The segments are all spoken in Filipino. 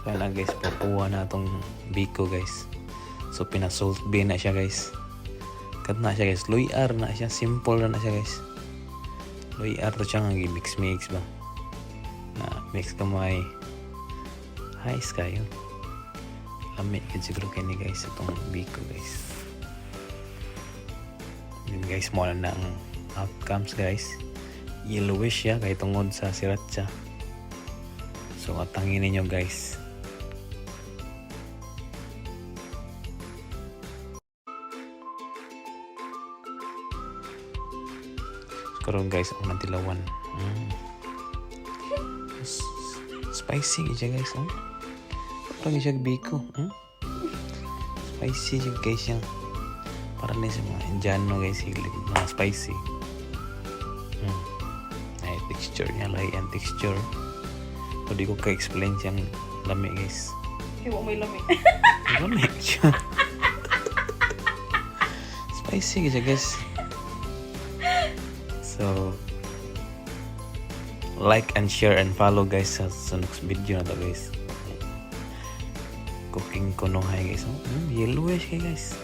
Kaya na guys, papuwa na itong beco guys. So pinasalt bin na siya guys. Kat na siya guys, luyar na siya, simple na siya guys. Luyar to siya nga mix ba. Na mix ka may ice kayo. Lamig yun siguro kayo ni guys itong beco guys. Yun guys, mo na ang outcomes guys. Yellowish siya kaya tungod sa sriracha. So atangin ninyo guys. Karon guys ang nantilawan. Spicy siya guys. Parang siya beco. Spicy siya guys yan. Parang sa mga Indiano guys, hilig mga spicy. Ay texture niya, lagi ang texture. So di ko ka-explain siyang lami guys. Hiwa may lami. Lami siya. Spicy siya guys. So like and share and follow guys sa next video na to guys. Cooking ko no hay guys. Yellowish kayo guys.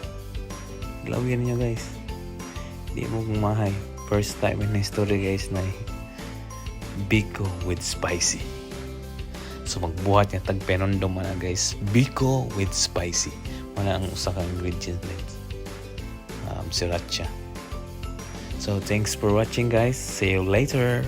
Lawin niyo guys. Di mo kumahay. First time in history guys na beco with spicy. So magbuhat niya tag penondo man na guys. Beco with spicy. Mana ang usa ka ingredient guys. Sriracha. So thanks for watching guys. See you later.